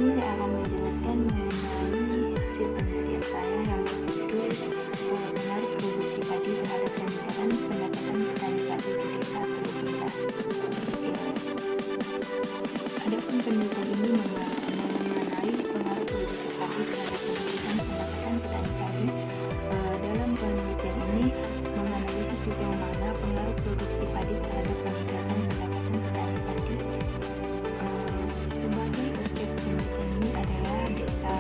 sini saya akan menjelaskan mengenai hasil penelitian saya yang berjudul Pengaruh Produksi Padi terhadap Peningkatan Pendapatan Petani Padi di Desa Teluk Indah. Adapun penelitian ini mengenai pengaruh produksi padi terhadap peningkatan pendapatan petani padi. Dalam penelitian ini menganalisis sejauh mana pengaruh produksi padi terhadap peningkatan pendapatan petani padi. Sebagai objek penelitian ini adalah Desa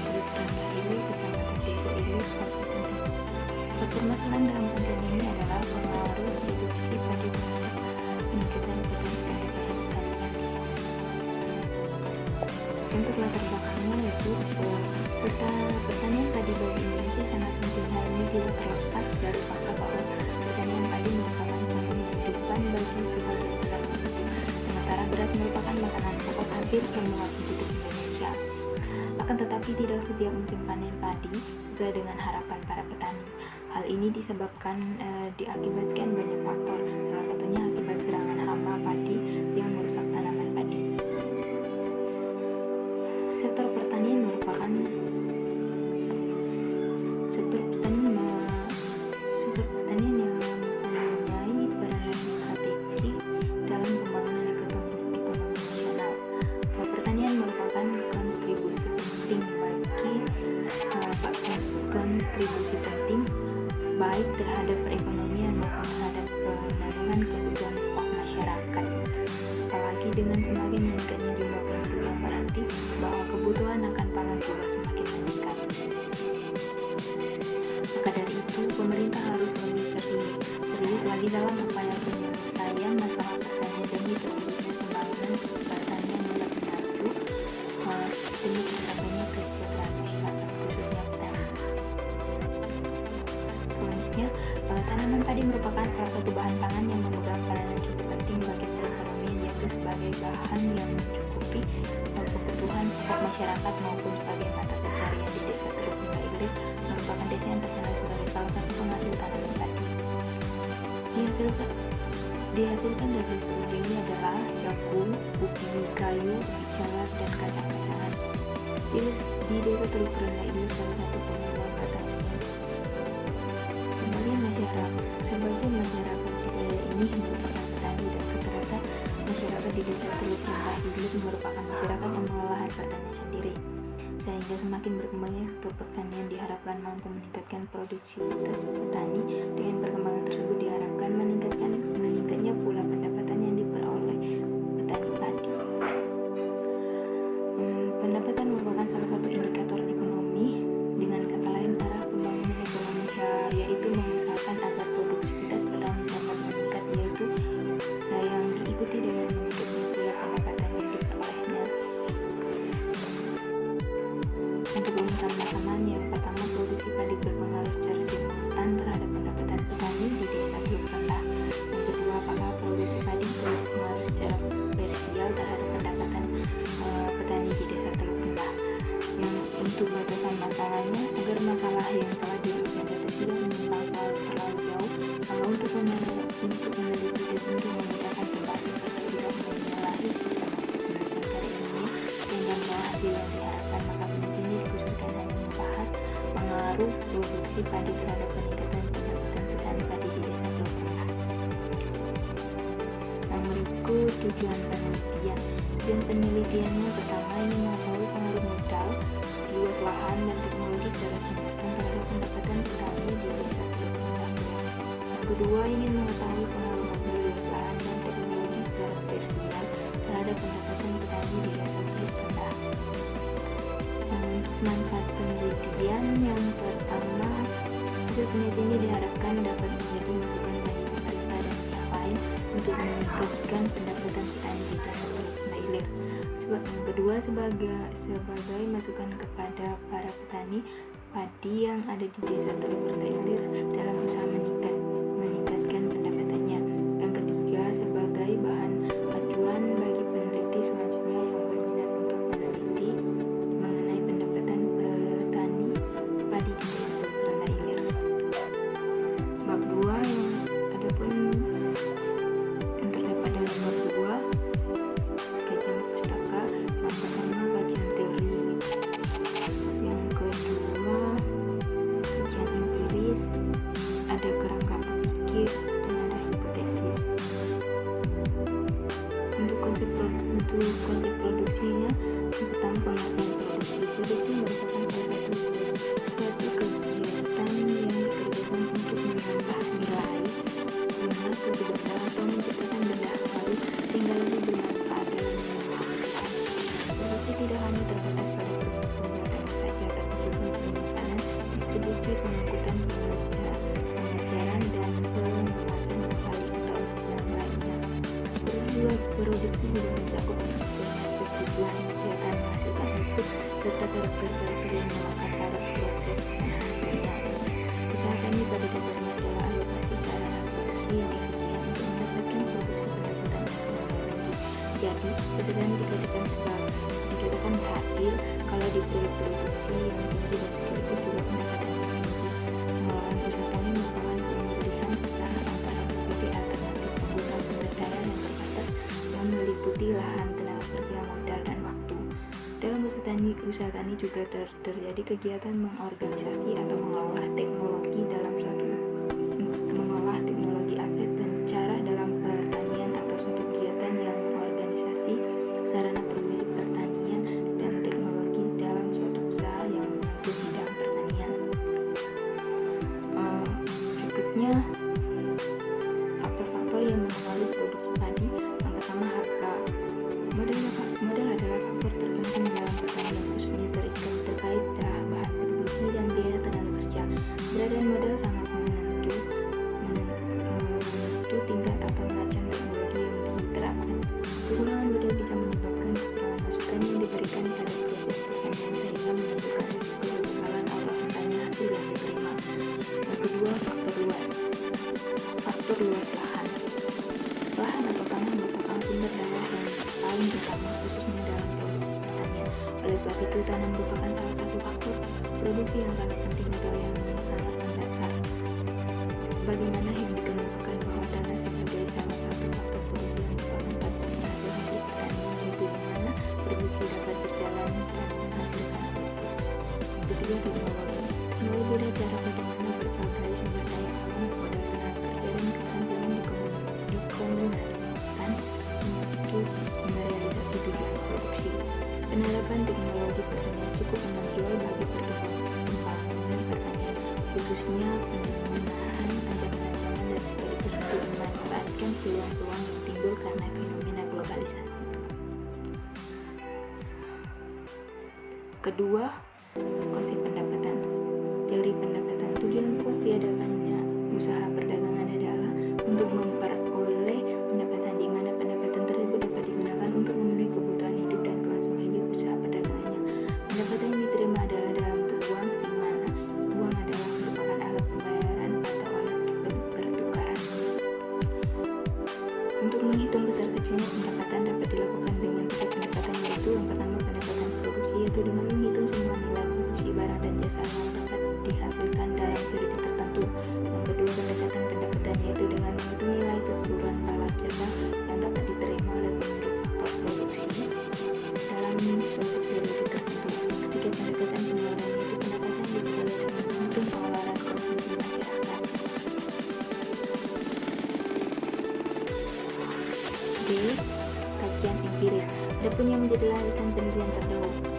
Teluk Indah Ilir, Kecamatan Tigo Ilir, Kabupaten Depok. Permasalahan dalam penelitian ini adalah pengaruh produksi padi terhadap peningkatan pendapatan petani padi. Untuk latar belakangnya yaitu pertanian padi bagi Indonesia sangat penting. Hal ini tidak terlepas dari fakta bahwa pertanian padi merupakan penghidupan bagi sebagian besar penduduk, sementara beras merupakan makanan pokok hampir semua penduduk Indonesia. Akan tetapi tidak setiap musim panen padi sesuai dengan harapan para petani. Hal ini disebabkan diakibatkan banyak faktor, salah satunya akibat serangan hama padi yang merusak tanaman padi. Sektor pertanian merupakan sektor pertanian yang mempunyai peranan strategi dalam pembangunan ekonomi nasional. Pertanian merupakan kontribusi penting baik terhadap perekonomian maupun terhadap pemenuhan kebutuhan pokok masyarakat. Apalagi dengan semakin meningkatnya jumlah penduduk yang berarti bahwa kebutuhan akan pangan juga semakin meningkat. Maka dari itu, pemerintah harus lebih serius lagi dalam upaya penyelesaian masalah pertanian demi terwujudnya pembangunan pertanian yang lebih maju demi tercapainya kesejahteraan masyarakat, khususnya petani. Selanjutnya, tanaman padi merupakan salah satu bahan pangan yang memegang peranan cukup penting bagi perekonomian, yaitu sebagai bahan yang mencukupi kebutuhan pokok masyarakat maupun sebagai mata pencarian di Desa Teluk Indah Ilir merupakan desa yang terkenal sebagai salah satu penghasil tanaman padi. Dihasilkan dari seluruh ini adalah jagung, ubi kayu, ubi jalar, dan kacang-kacangan. Di Desa Teluk Indah Ilir salah satu pengembang pertanian. Sebagian masyarakat di daerah ini merupakan petani, dan rata-rata masyarakat di Desa Teluk Indah Ilir merupakan masyarakat yang mengelola lahan pertanian sendiri. Sehingga semakin berkembangnya sektor pertanian diharapkan mampu meningkatkan produktivitas petani. Dengan perkembangan tersebut diharapkan meningkatnya pula pendapatan yang diperoleh petani padi. Pendapatan merupakan salah satu indikator ekonomi. Dengan kata lain, arah pembangunan ekonomi yaitu mengusahakan agar produktivitas petani dapat meningkat, yaitu yang diikuti dengan meningkatnya pula pendapatan yang diperolehnya. Untuk urusan makanan, yang pertama, produksi padi berpengaruh secara simultan terhadap pendapatan petani di Desa Teluk Indah. Yang kedua, apakah produksi padi berpengaruh secara parsial terhadap pendapatan petani di Desa Teluk Indah. Yang untuk batasan masalahnya, agar masalah yang telah dirumuskan tidak menyimpang terlalu jauh, maka untuk meneliti dan untuk memudahkan pembahasan serta tidak menyalahi sistem Indonesia kali ini dengan bahwa hasil yang diharapkan, maka penelitian ini dikhususkan hanya membahas pengaruh produksi padi terhadap peningkatan pendapatan petani padi di Desa Teluk Indah. Yang berikut tujuan penelitian. Tujuan penelitiannya pertama, ini mengetahui pengaruh modal, luas lahan, dan teknologi secara simultan terhadap pendapatan petani di Desa Teluk Indah. Yang kedua, ingin mengetahui pengaruh modal, luas lahan, dan teknologi secara parsial terhadap pendapatan petani di Desa Teluk Indah. Untuk manfaat penelitian, yang pertama, hasil penelitian ini diharapkan dapat menjadi masukan bagi pemerintah dan pihak lain untuk meningkatkan pendapatan petani di Desa Teluk Indah Ilir. Yang kedua, sebagai masukan kepada para petani padi yang ada di Desa Teluk Indah Ilir dalam usaha meningkatkan pendapatannya. Yang ketiga, sebagai bahan acuan bagi peneliti selanjutnya yang berminat untuk meneliti mengenai pendapatan petani padi di Desa Teluk Indah Ilir. Bab 2, yang terdapat dalam bab 2, kajian pustaka. Yang pertama, kajian teori Untuk konsep produksinya, yang pertama pengertian produksi. Produksi merupakan salah satu suatu kegiatan yang dikerjakan untuk menambah nilai guna suatu benda atau menciptakan benda baru sehingga lebih bermanfaat dalam penggunaan. Produksi tidak hanya terbatas pada pembuatan saja, tapi juga penyimpanan, distribusi, pengangkutan, pengejaran, dan pengemasan kembali atau yang lainnya. Produksi juga mencakup banyak aspek tujuan kegiatan, menghasilkan output, serta karakter-karakter yang melekat pada proses dan hasilnya. Usaha tani pada dasarnya adalah alokasi sarana produksi yang efisien untuk mendapatkan produksi pendapatan yang tinggi. Jadi, usaha tani dikatakan berhasil kalau diproduksi yang tinggi dan sekaligus juga pendapatan yang tinggi. Pengelolaan usaha tani merupakan pemilihan usaha antara berbagai alternatif penggunaan sumber daya yang terbatas yang meliputi lahan, tenaga kerja, modal, dan waktu. Dalam usaha tani juga terjadi kegiatan mengorganisasi atau mengolah teknologi aset dan cara dalam pertanian atau suatu kegiatan yang mengorganisasi sarana produksi pertanian dan teknologi dalam suatu usaha yang menyangkut bidang pertanian. Berikutnya, faktor-faktor yang mempengaruhi produksi padi. Yang pertama, harga. Modal adalah faktor terpenting dalam pertanian, khususnya terkait bahan produksi dan biaya tenaga kerja. Keberadaan modal sangat menentu tingkat atau macam teknologi yang diterapkan. Kekurangan modal bisa menyebabkan kekurangan masukan yang diberikan pada proses pertanian sehingga menimbulkan risiko kegagalan atau rentannya hasil yang diterima. Yang kedua, faktor luas lahan. Lahan atau tanah merupakan sumber daya yang paling utama khususnya dalam produksi pertanian. Oleh sebab itu, tanah merupakan salah satu faktor produksi yang sangat penting atau yang sangat mendasar. Bagaimana yang dikemukakan bahwa tanah sebagai salah satu faktor produksi yang bisa mempengaruhi hasil pertanian, yaitu di mana produksi dapat berjalan dan menghasilkan output. Yang ketiga, teknologi. Teknologi adalah cara bagaimana berbagai sumber daya alam, modal tenaga kerja, dan keterampilan dikombinasikan untuk merealisasi tujuan produksi. Penerapan teknologi pertanian cukup menonjol bagi pembangunan pertanian, khususnya penggunaan ancaman-ancaman dan sekaligus untuk memanfaatkan peluang-peluang yang timbul karena fenomena globalisasi. Kedua, konsep pendapatan. Teori pendapatan. Tujuan pokok diadakannya usaha perdagangan adalah untuk memperoleh pendapatan, di mana pendapatan tersebut dapat digunakan untuk memenuhi kebutuhan hidup dan kelangsungan hidup usaha perdagangannya. Pendapatan yang diterima adalah dalam bentuk uang, di mana uang adalah merupakan alat pembayaran atau alat pertukaran. Untuk menghitung besar kecilnya pendapatan dapat dilakukan dengan tiga pendapatan, yaitu yang pertama pendapatan produksi, yaitu dengan menghitung semua nilai produksi barang dan jasa yang dapat dihasilkan dalam periode tertentu. Yang kedua, pendekatan pendapatan, yaitu dengan menghitung nilai keseluruhan balas jasa yang dapat diterima oleh pemilik faktor produksi dalam suatu periode tertentu. Yang ketiga, pendekatan pengeluaran, yaitu pendapatan diperoleh dengan menghitung pengeluaran konsumsi masyarakat. D. Kajian empiris. Adapun yang menjadi landasan penelitian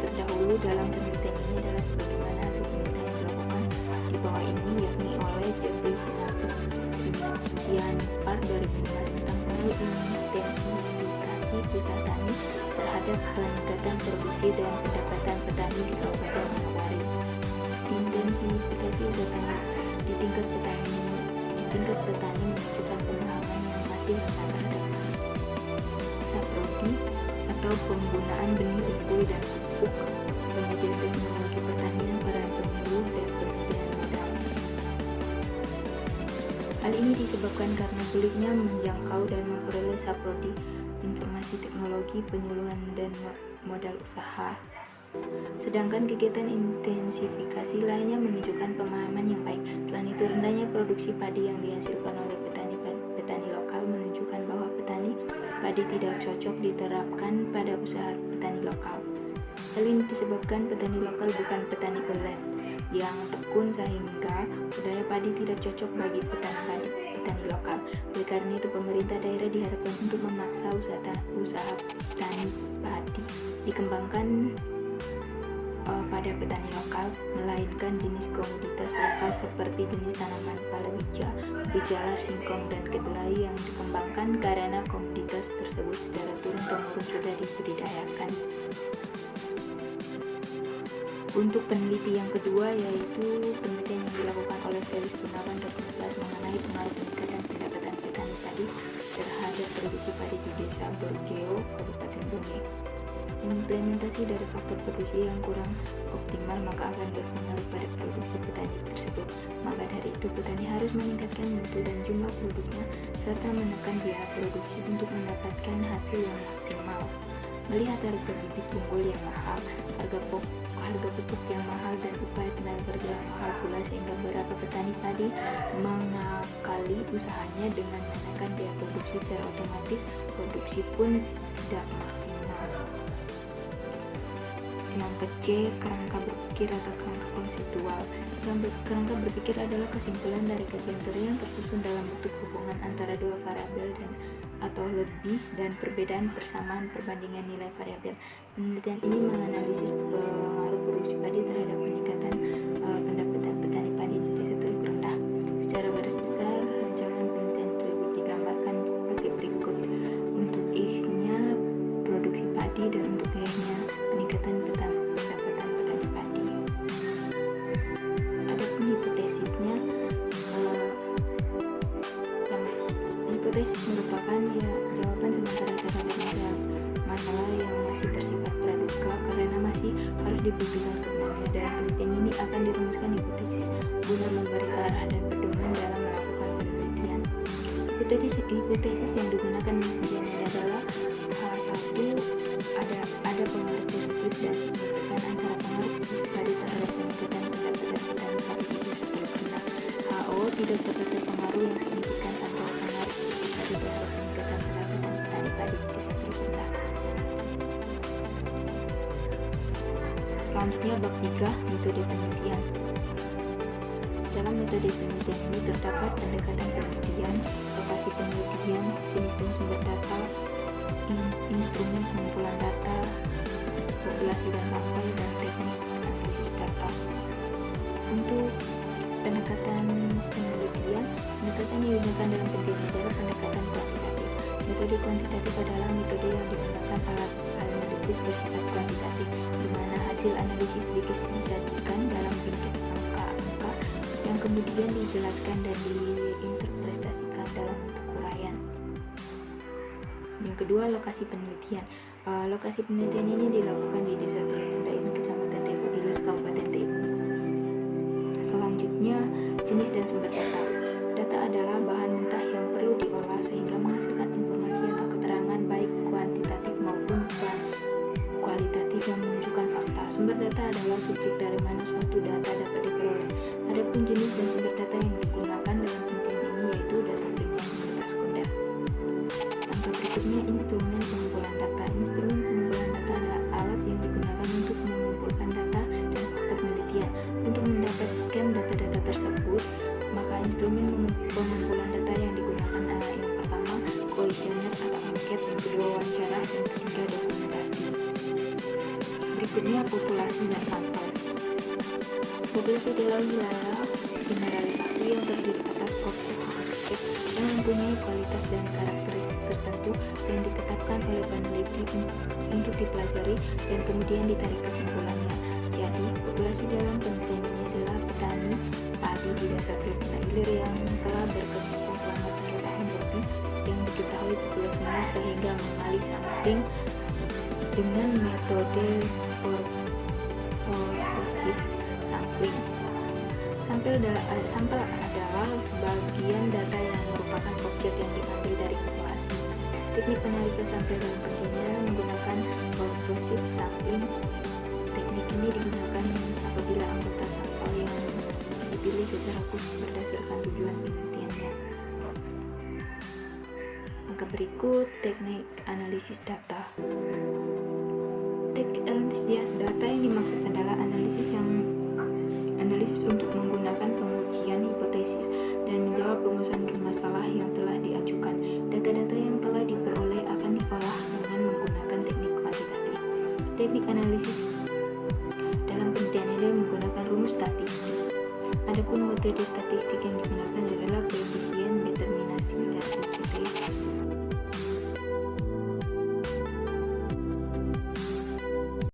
terdahulu dalam penelitian ini adalah sebagaimana hasil penelitian yang dilakukan di bawah ini, yakni oleh Jeffrey Sianipar 2015 tentang pengaruh intensifikasi usaha tani terhadap peningkatan produksi dan pendapatan petani di Kabupaten Manokwari. Intensifikasi usaha tani di tingkat petani menunjukkan pemahaman yang masih rentan terhadap saprodi atau penggunaan benih unggul dan pupuk, penyajian teknologi pertanian, peran penyuluh, dan penyediaan modal. Hal ini disebabkan karena sulitnya menjangkau dan memperoleh saprodi, informasi teknologi, penyuluhan, dan modal usaha. Sedangkan kegiatan intensifikasi lainnya menunjukkan pemahaman yang baik. Selain itu, rendahnya produksi padi yang dihasilkan oleh petani lokal menunjukkan bahwa petani padi tidak cocok diterapkan pada usaha petani lokal. Hal ini disebabkan petani lokal bukan petani pelet yang tekun, sehingga budaya padi tidak cocok bagi petani petani lokal. Oleh karena itu, pemerintah daerah diharapkan untuk memaksa usaha petani padi dikembangkan pada petani lokal, melainkan jenis komoditas lokal seperti jenis tanaman palawija, ubi singkong, dan kedelai yang dikembangkan karena komoditas tersebut secara turun-temurun sudah dibudidayakan. Untuk peneliti yang kedua, yaitu penelitian yang dilakukan oleh Felix Gunawan 2011 mengenai pengaruh peningkatan pendapatan petani padi terhadap produksi padi di Desa Borgeo, Kabupaten Bone. Implementasi dari faktor produksi yang kurang optimal maka akan berpengaruh pada produksi petani tersebut. Maka dari itu, petani harus meningkatkan mutu dan jumlah produksinya serta menekan biaya produksi untuk mendapatkan hasil yang maksimal. Melihat harga bibit unggul yang mahal, harga pupuk yang mahal, dan upaya tenaga kerja yang mahal pula, sehingga beberapa petani padi mengakali usahanya dengan menekan biaya produksi, secara otomatis produksi pun tidak maksimal. Yang kecil, kerangka berpikir atau kerangka konseptual. Kerangka berpikir adalah kesimpulan dari kajian teori yang tersusun dalam bentuk hubungan antara dua variabel atau lebih, dan perbedaan persamaan perbandingan nilai variabel. Penelitian ini menganalisis pengaruh produksi padi terhadap peningkatan pendapatan petani padi di desa Teluk Rendah. Secara garis besar, rancangan penelitian tersebut digambarkan sebagai berikut. Untuk X-nya produksi padi dan untuk Y-nya peningkatan pendapatan petani padi. Adapun hipotesisnya, hipotesis merupakan jawaban sementara terhadap masalah yang masih bersifat praduga karena masih harus dibuktikan kebenarannya. Dalam penelitian ini akan dirumuskan hipotesis guna memberi arah dan pedoman dalam melakukan penelitian. Hipotesis yang digunakan penelitian adalah H1, ada pengaruh positif dan signifikan antara pengaruh produksi padi terhadap peningkatan pendapatan petani padi di desa Teluk Rendah. HO, tidak terdapat pengaruh yang signifikan antara pengaruh produksi padi terhadap peningkatan pendapatan petani padi di desa Teluk Rendah. Selanjutnya, bab 3, metode penelitian. Dalam metode penelitian ini terdapat pendekatan penelitian, lokasi penelitian, jenis dan sumber data, instrumen pengumpulan data, populasi dan sampel, dan teknik analisis data. Untuk pendekatan penelitian, pendekatan yang digunakan dalam penelitian adalah pendekatan kuantitatif. Metode kuantitatif adalah metode yang digunakan alat analisis bersifat kuantitatif, di mana hasil analisis disajikan dalam bentuk angka-angka yang kemudian dijelaskan dan diinterpretasikan dalam bentuk uraian. Yang kedua, lokasi penelitian. Lokasi penelitian ini dilakukan di Desa Teluk Rendah, Kecamatan Tebo Ilir, Kabupaten Tebo. Selanjutnya, jenis dan sumber data. Data adalah bahan mentah yang perlu diolah sehingga menghasilkan informasi atau keterangan baik kuantitatif maupun kualitatif yang menunjukkan fakta. Sumber data adalah subjek dari mana suatu data dapat diperoleh. Adapun jenis dan sumber data yang digunakan dalam penelitian ini yaitu data primer dan data sekunder. Contoh berikutnya, instrumen pengumpulan data. Instrumen pengumpulan data adalah alat yang digunakan untuk mengumpulkan data dan fakta penelitian. Untuk mendapatkan data-data tersebut, maka instrumen pengumpulan data yang digunakan adalah yang pertama, kuesioner atau angket, yang kedua wawancara, dan ketiga dokumentasi. Berikutnya, populasi dan sampel. Populasi adalah wilayah generalisasi yang terdiri atas objek atau subjek yang mempunyai kualitas dan karakteristik tertentu yang ditetapkan oleh peneliti untuk dipelajari dan kemudian ditarik kesimpulannya. Jadi, populasi dalam penelitian ini adalah petani padi di Desa Teluk Rendah yang telah berkecimpung selama 3 tahun lebih, yang diketahui populasinya sehingga mengenali sampling dengan metode purposive sampling. Sampel adalah sebagian data yang merupakan objek yang diambil dari populasi. Teknik penarikan sampel dalam penelitian menggunakan purposive sampling. Teknik ini digunakan apabila anggota sampel yang dipilih secara khusus berdasarkan tujuan penelitiannya. Maka berikut teknik analisis data. Teknik analisis data yang dimaksud adalah analisis yang analisis untuk menggunakan pengujian hipotesis dan menjawab rumusan masalah yang telah diajukan. Data-data yang telah diperoleh akan diolah dengan menggunakan teknik kuantitatif. Teknik analisis dalam penelitian ini menggunakan rumus statistik. Adapun metode statistik yang digunakan adalah koefisien